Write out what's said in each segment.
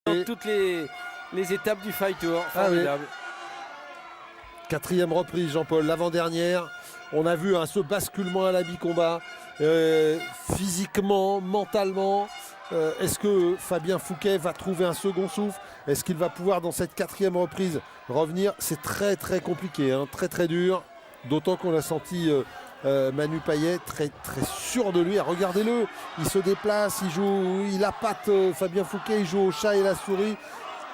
dans toutes les étapes du Fight Tour. Formidable. Quatrième reprise, Jean-Paul, l'avant-dernière. On a vu ce basculement à la mi-combat, physiquement, mentalement. Est-ce que Fabien Fouquet va trouver un second souffle? Est-ce qu'il va pouvoir, dans cette quatrième reprise, revenir? C'est très très compliqué, hein, très très dur. D'autant qu'on a senti Manu Payet très très sûr de lui. Regardez-le, il se déplace, il joue, il appâte Fabien Fouquet, il joue au chat et la souris.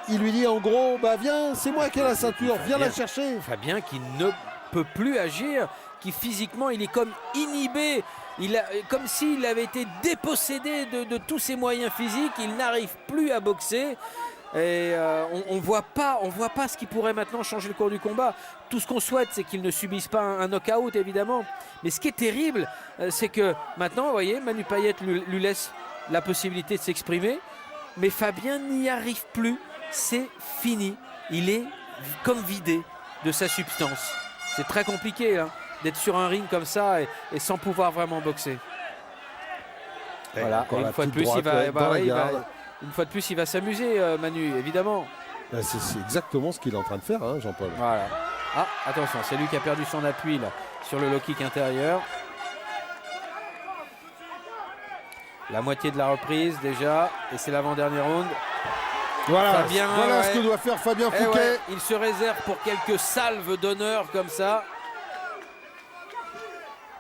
Il lui dit en gros, bah viens, c'est moi qui ai la ceinture, viens la chercher. Fabien qui ne peut plus agir, qui physiquement il est comme inhibé, comme s'il avait été dépossédé de tous ses moyens physiques, il n'arrive plus à boxer. Et on voit pas ce qui pourrait maintenant changer le cours du combat. Tout ce qu'on souhaite, c'est qu'il ne subisse pas un knock-out, évidemment. Mais ce qui est terrible, c'est que maintenant, vous voyez, Manu Payet lui laisse la possibilité de s'exprimer. Mais Fabien n'y arrive plus. C'est fini. Il est comme vidé de sa substance. C'est très compliqué hein, d'être sur un ring comme ça et sans pouvoir vraiment boxer. Voilà. Et une fois de plus, une fois de plus, il va s'amuser, Manu, évidemment. C'est exactement ce qu'il est en train de faire, hein, Jean-Paul. Voilà. Ah, attention, c'est lui qui a perdu son appui là, sur le low kick intérieur. La moitié de la reprise déjà, et c'est l'avant-dernier round. Voilà, voilà ce que doit faire Fabien Fouquet. Ouais, il se réserve pour quelques salves d'honneur comme ça.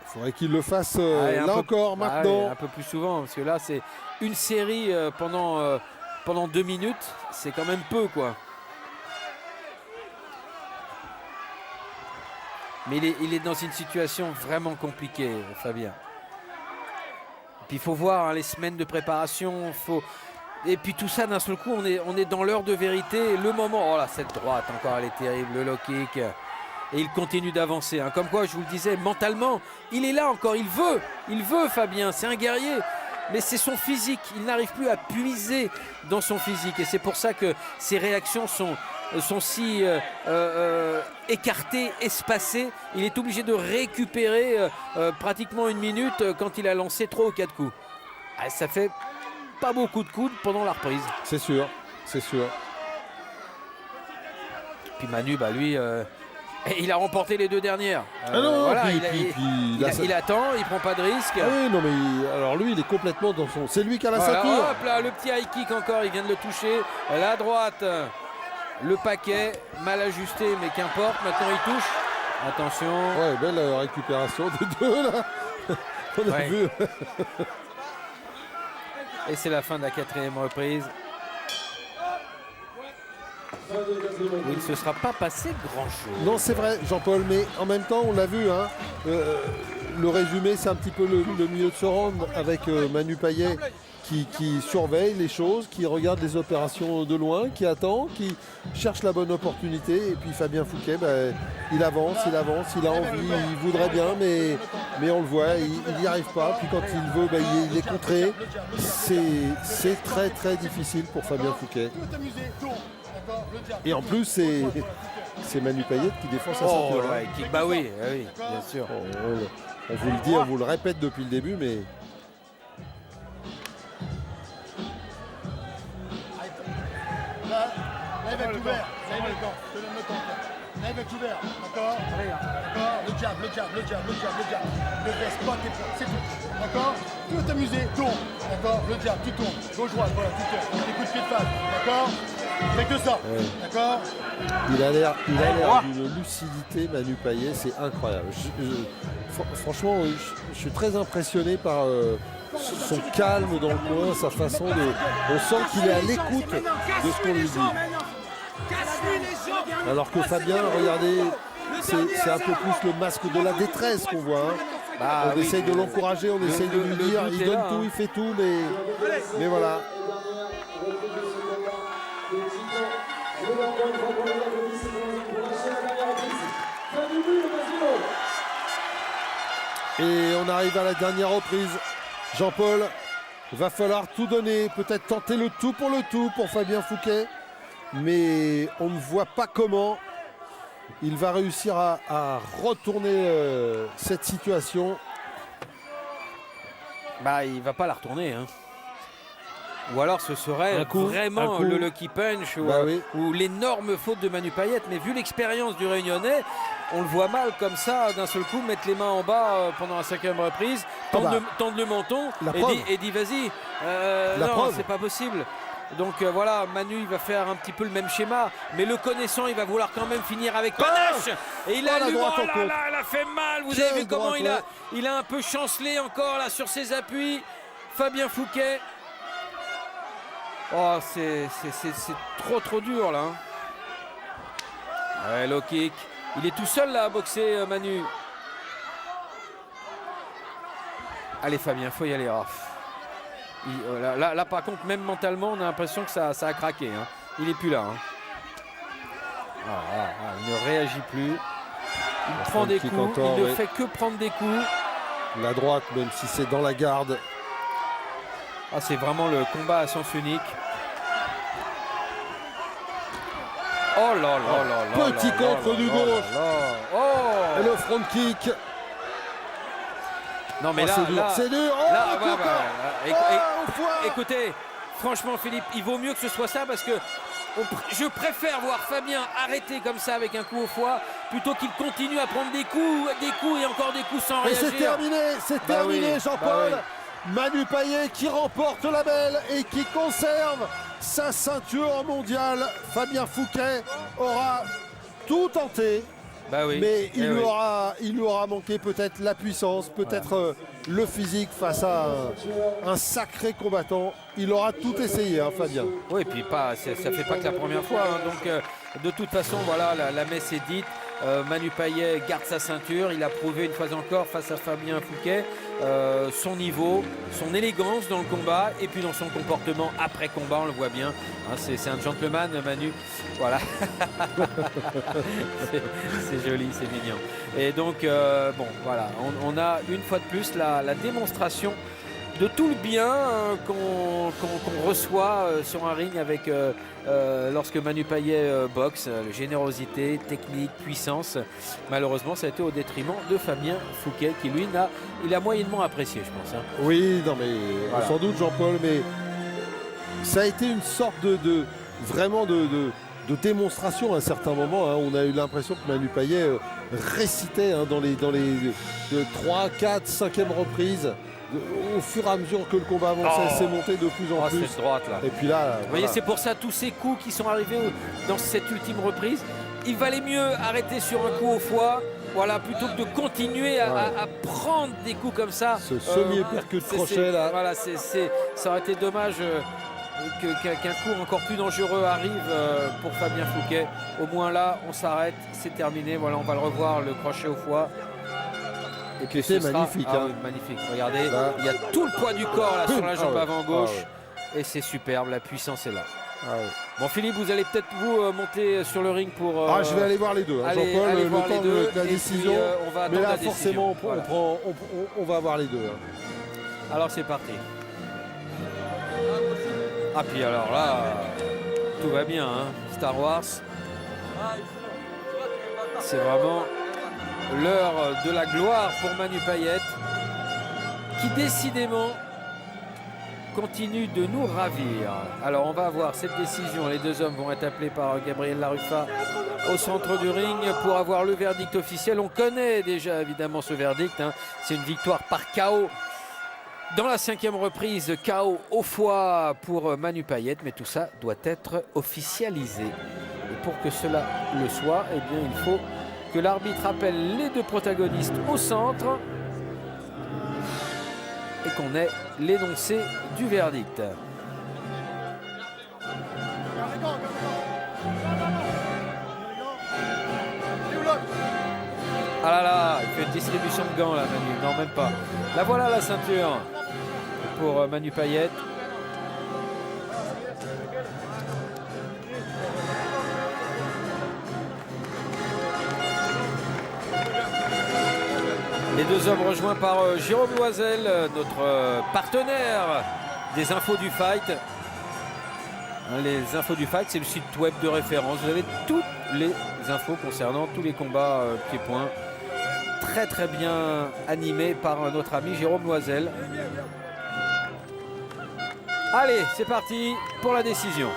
Il faudrait qu'il le fasse maintenant. Un peu plus souvent, parce que là, c'est une série pendant 2 minutes. C'est quand même peu, quoi. Mais il est dans une situation vraiment compliquée, Fabien. Et puis il faut voir hein, les semaines de préparation. Et puis tout ça, d'un seul coup, on est dans l'heure de vérité. Le moment, oh là, cette droite encore, elle est terrible, le low kick. Et il continue d'avancer. Hein. Comme quoi, je vous le disais, mentalement, il est là encore, il veut Fabien, c'est un guerrier. Mais c'est son physique, il n'arrive plus à puiser dans son physique. Et c'est pour ça que ses réactions sont si écartées, espacées. Il est obligé de récupérer pratiquement 1 minute quand il a lancé 3 ou 4 coups. Ah, ça fait pas beaucoup de coups pendant la reprise. C'est sûr, c'est sûr. Puis Manu, bah lui, il a remporté les 2 dernières. Voilà, il attend, il prend pas de risque. Ah oui, non mais alors lui, il est complètement dans son. C'est lui qui a la ceinture. Hop là, le petit high kick encore, il vient de le toucher. La droite, le paquet, mal ajusté, mais qu'importe. Maintenant, il touche. Attention. Ouais, belle récupération des deux là. On a vu. Et c'est la fin de la 4e reprise. Où il ne se sera pas passé grand-chose. Non, c'est vrai, Jean-Paul, mais en même temps, on l'a vu, hein, le résumé, c'est un petit peu le milieu de ce round avec Manu Payet qui surveille les choses, qui regarde les opérations de loin, qui attend, qui cherche la bonne opportunité. Et puis Fabien Fouquet, il avance, il a envie, il voudrait bien, mais on le voit, il n'y arrive pas. Puis quand il veut, il est contré. C'est très très difficile pour Fabien Fouquet. Et en plus, c'est Manu Payet qui défend sa ceinture. Bah oui, bien sûr. On vous le dit, on vous le répète depuis le début, mais... Là, il va être ouvert. Je te donne le temps. Là, il va être ouvert. D'accord. D'accord. Le jab. Ne baisse pas tes points. C'est tout. D'accord. Tu veux t'amuser, tourne. D'accord. Le jab, tu tournes. Gauche-droite, voilà, tu tournes. Des coups de pied de face. D'accord. Fais que ça. D'accord. Il a l'air d'une lucidité, Manu Payet. C'est incroyable. Franchement, je suis très impressionné par... son calme dans le coin, sa façon de... On sent qu'il est à l'écoute de ce qu'on lui dit. Alors que Fabien, regardez, c'est un peu plus le masque de la détresse qu'on voit. Hein. On essaye de l'encourager, on essaye de lui dire, il donne tout, il fait tout, mais voilà. Et on arrive à la dernière reprise. Jean-Paul, va falloir tout donner, peut-être tenter le tout pour Fabien Fouquet, mais on ne voit pas comment il va réussir à retourner cette situation. Il va pas la retourner. Hein. Ou alors ce serait vraiment le lucky punch ou l'énorme faute de Manu Payette. Mais vu l'expérience du Réunionnais, on le voit mal comme ça, d'un seul coup, mettre les mains en bas pendant la 5e reprise, tendre le menton et dit vas-y. Non, c'est pas possible. Donc voilà, Manu il va faire un petit peu le même schéma, mais le connaissant, il va vouloir quand même finir avec panache. Et il a elle a fait mal. Vous avez vu comment il a un peu chancelé encore là sur ses appuis. Fabien Fouquet. Oh, c'est trop dur là. Ouais, low kick. Il est tout seul là à boxer, Manu. Allez Fabien, faut y aller. Oh. Là, par contre, même mentalement, on a l'impression que ça a craqué. Hein. Il n'est plus là. Hein. Il ne réagit plus. Il prend des coups. Il ne fait que prendre des coups. La droite, même si c'est dans la garde. Ah, c'est vraiment le combat à sens unique. Oh là là. Petit contre du gauche. Et le front kick. Non mais c'est dur. Écoutez, franchement Philippe, il vaut mieux que ce soit ça parce que je préfère voir Fabien arrêter comme ça avec un coup au foie plutôt qu'il continue à prendre des coups et encore des coups sans réagir. C'est terminé Jean-Paul. Manu Payet qui remporte la belle et qui conserve sa ceinture mondiale. Fabien Fouquet aura tout tenté. Mais il lui aura manqué peut-être la puissance, peut-être le physique face à un sacré combattant. Il aura tout essayé, hein, Fabien. Oui, et puis ça fait pas que la première fois. Hein. Donc de toute façon, voilà, la messe est dite. Manu Payet garde sa ceinture. Il a prouvé une fois encore face à Fabien Fouquet son niveau, son élégance dans le combat et puis dans son comportement après combat, on le voit bien. Hein, c'est un gentleman, Manu. Voilà. c'est joli, c'est mignon. Et donc, bon, voilà, on a une fois de plus la démonstration de tout le bien qu'on reçoit sur un ring avec lorsque Manu Payet boxe, générosité, technique, puissance. Malheureusement, ça a été au détriment de Fabien Fouquet qui lui il a moyennement apprécié, je pense. Hein. Oui, non mais sans doute Jean-Paul, mais ça a été une sorte vraiment de démonstration à un certain moment. Hein. On a eu l'impression que Manu Payet récitait dans les 3, 4, 5e reprises. Au fur et à mesure que le combat avançait, c'est monté de plus en plus. Cette droite, là. Et puis là, vous voyez, c'est pour ça tous ces coups qui sont arrivés dans cette ultime reprise. Il valait mieux arrêter sur un coup au foie, voilà, plutôt que de continuer à prendre des coups comme ça. Ce semi-uppercut crochet là. Voilà, ça aurait été dommage qu'un coup encore plus dangereux arrive pour Fabien Fouquet. Au moins là, on s'arrête, c'est terminé. Voilà, on va le revoir, le crochet au foie. Et puis c'est magnifique. Oui, magnifique. Regardez, il y a tout le poids du corps là sur la jambe avant gauche. Et c'est superbe, la puissance est là. Bon Philippe, vous allez peut-être vous monter sur le ring pour... je vais aller voir les deux. Hein. Jean-Paul, le temps de la décision. Puis, on va mais là la forcément, décision. on va voir les deux. Hein. Alors c'est parti. Ah puis alors là, tout va bien. Hein. Star Wars. C'est vraiment l'heure de la gloire pour Manu Payet, qui décidément continue de nous ravir. Alors on va voir cette décision. Les deux hommes vont être appelés par Gabriel Laruffa au centre du ring pour avoir le verdict officiel. On connaît déjà évidemment ce verdict. Hein. C'est une victoire par KO dans la 5e reprise. KO au foie pour Manu Payet. Mais tout ça doit être officialisé. Et pour que cela le soit, eh bien, il faut que l'arbitre appelle les deux protagonistes au centre et qu'on ait l'énoncé du verdict. Ah là là, il fait une distribution de gants là, Manu. Non, même pas. Là voilà la ceinture pour Manu Payet. Les deux hommes rejoints par Jérôme Loisel, notre partenaire des infos du fight. Les infos du fight, c'est le site web de référence. Vous avez toutes les infos concernant tous les combats pieds-points. Très très bien animé par notre ami Jérôme Loisel. Allez, c'est parti pour la décision.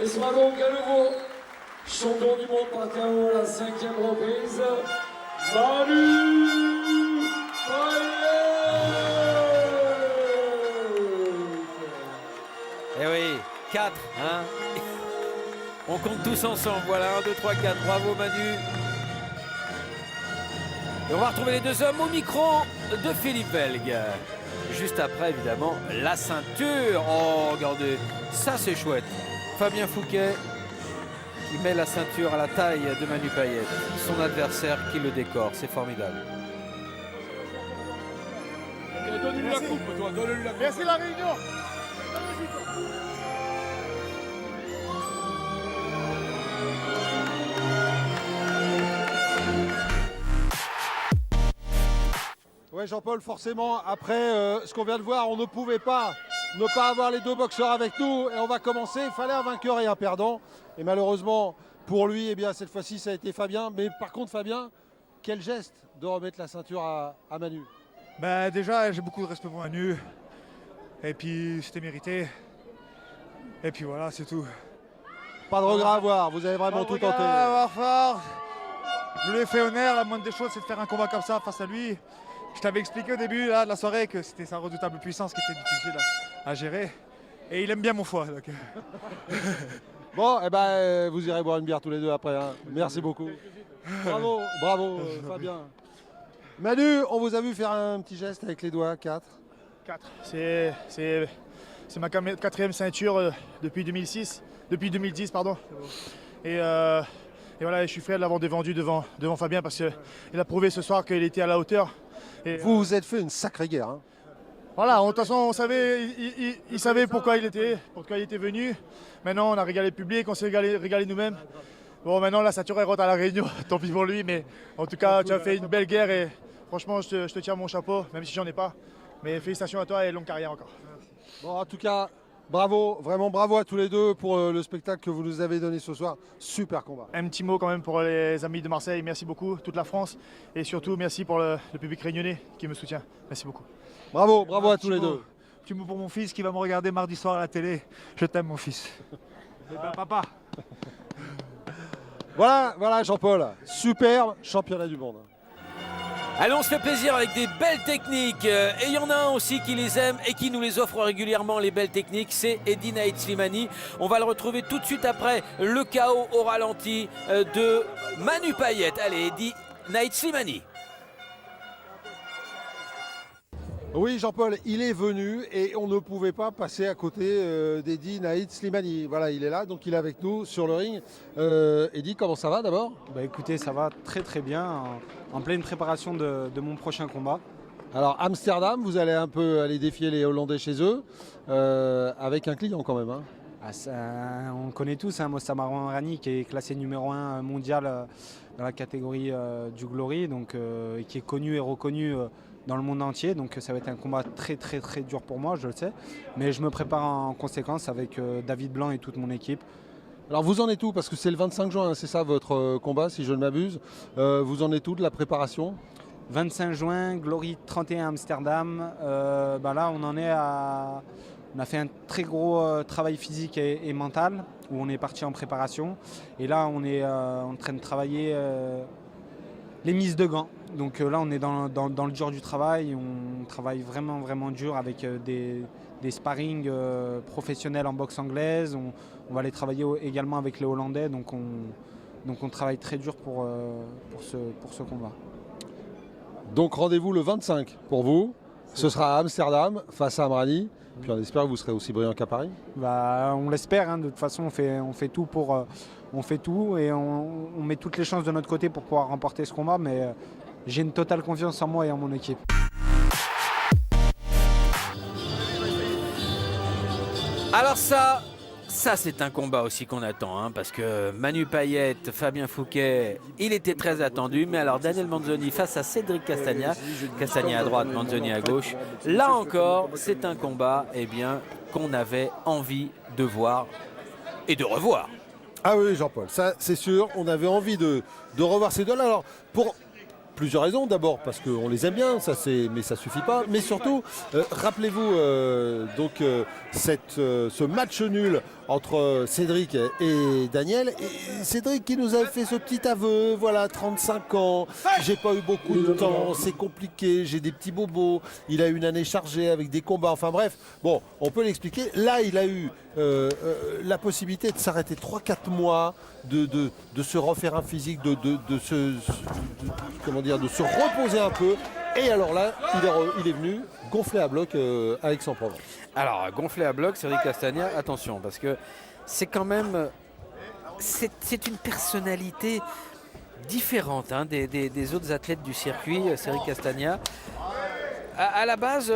Et sera donc à nouveau champion du monde par KO à la 5e reprise, Manu Payet. Eh oui, 4, hein. On compte tous ensemble, voilà, 1, 2, 3, 4, bravo Manu. Et on va retrouver les deux hommes au micro de Philippe Welg. Juste après, évidemment, la ceinture. Oh, regardez, ça c'est chouette. Fabien Fouquet qui met la ceinture à la taille de Manu Payet. Son adversaire qui le décore, c'est formidable. Donne-lui la coupe, toi, donne-lui la coupe. Merci la réunion. Ouais, Jean-Paul, forcément, après ce qu'on vient de voir, on ne pouvait pas ne pas avoir les deux boxeurs avec nous. Et on va commencer, il fallait un vainqueur et un perdant. Et malheureusement, pour lui, eh bien, cette fois-ci, ça a été Fabien. Mais par contre, Fabien, quel geste de remettre la ceinture à Manu. Bah, déjà, j'ai beaucoup de respect pour Manu. Et puis, c'était mérité. Et puis voilà, c'est tout. Pas de regret à avoir, vous avez vraiment tout tenté. Fort. Je lui ai fait honneur, la moindre des choses, c'est de faire un combat comme ça face à lui. Je t'avais expliqué au début là, de la soirée que c'était sa redoutable puissance qui était difficile à gérer. Et il aime bien mon foie. Donc. Bon, eh ben, vous irez boire une bière tous les deux après. Hein. Merci beaucoup. Bravo, bravo Fabien. Manu, on vous a vu faire un petit geste avec les doigts, 4. 4. C'est ma 4e ceinture depuis 2006. Depuis 2010, pardon. Et voilà, je suis fier de l'avoir défendu devant Fabien parce qu'il a prouvé ce soir qu'il était à la hauteur. Et, vous vous êtes fait une sacrée guerre. Hein. Voilà, de toute façon, on savait, il savait pourquoi il était venu. Maintenant, on a régalé le public, on s'est régalé nous-mêmes. Bon, maintenant, la ceinture est rentre à la Réunion, tant pis pour lui. Mais en tout cas, tu as fait une belle guerre et franchement, je te tire mon chapeau, même si j'en ai pas. Mais félicitations à toi et longue carrière encore. Bon, en tout cas, bravo, vraiment bravo à tous les deux pour le spectacle que vous nous avez donné ce soir. Super combat. Un petit mot quand même pour les amis de Marseille. Merci beaucoup, toute la France. Et surtout, merci pour le public réunionnais qui me soutient. Merci beaucoup. Bravo, bravo à tous les deux. Petit mot pour mon fils qui va me regarder mardi soir à la télé. Je t'aime, mon fils. Et ben, papa. Voilà Jean-Paul. Superbe championnat du monde. Allez, on se fait plaisir avec des belles techniques. Et il y en a un aussi qui les aime et qui nous les offre régulièrement, les belles techniques, c'est Eddie Naït Slimani. On va le retrouver tout de suite après le KO au ralenti de Manu Payet. Allez, Eddie Naït Slimani. Oui Jean-Paul, il est venu et on ne pouvait pas passer à côté d'Eddie Naït Slimani. Voilà, il est là, donc il est avec nous sur le ring. Eddie, comment ça va d'abord? Bah écoutez, ça va très très bien, en pleine préparation de mon prochain combat. Alors Amsterdam, vous allez un peu aller défier les Hollandais chez eux, avec un client quand même. Hein. Ah, ça, on connaît tous Mosta Marwan-Rani qui est classé numéro 1 mondial dans la catégorie du Glory, donc, et qui est connu et reconnu dans le monde entier, donc ça va être un combat très très très dur pour moi, je le sais, mais je me prépare en conséquence avec David Blanc et toute mon équipe. Alors vous en êtes où? Parce que c'est le 25 juin, c'est ça votre combat si je ne m'abuse. Vous en êtes où de la préparation? 25 juin, Glory 31 Amsterdam, là on en est à... On a fait un très gros travail physique et mental où on est parti en préparation, et là on est en train de travailler les mises de gants. Donc là, on est dans le dur du travail. On travaille vraiment, vraiment dur avec des sparring professionnels en boxe anglaise. On va les travailler également avec les Hollandais. Donc on travaille très dur pour ce combat. Donc rendez-vous le 25 pour vous. Ce sera à Amsterdam face à Amrani. Puis on espère que vous serez aussi brillant qu'à Paris. On l'espère. Hein. De toute façon, on fait tout pour... on fait tout et on met toutes les chances de notre côté pour pouvoir remporter ce combat. Mais j'ai une totale confiance en moi et en mon équipe. Alors ça c'est un combat aussi qu'on attend, hein, parce que Manu Payet, Fabien Fouquet, il était très attendu, mais alors Daniel Manzoni face à Cédric Castagna, Castagna à droite, Manzoni à gauche, là encore c'est un combat qu'on avait envie de voir et de revoir. Ah oui, Jean-Paul, ça c'est sûr, on avait envie de revoir ces deux-là. Alors, pour plusieurs raisons, d'abord parce qu'on les aime bien, mais ça suffit pas. Mais surtout, rappelez-vous ce match nul entre Cédric et Daniel. Et Cédric qui nous a fait ce petit aveu, voilà, 35 ans, j'ai pas eu beaucoup de temps, c'est compliqué, j'ai des petits bobos, il a eu une année chargée avec des combats, enfin bref, bon, on peut l'expliquer. Là, il a eu la possibilité de s'arrêter 3-4 mois, de se refaire un physique, de se reposer un peu. Et alors là, il est venu gonfler à bloc à Aix-en-Provence. Alors, gonfler à bloc, Cédric Castagna, attention, parce que c'est quand même... C'est une personnalité différente hein, des autres athlètes du circuit, Cédric Castagna. À la base,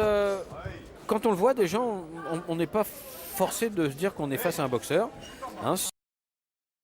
quand on le voit, déjà, on n'est pas forcé de se dire qu'on est face à un boxeur. Hein.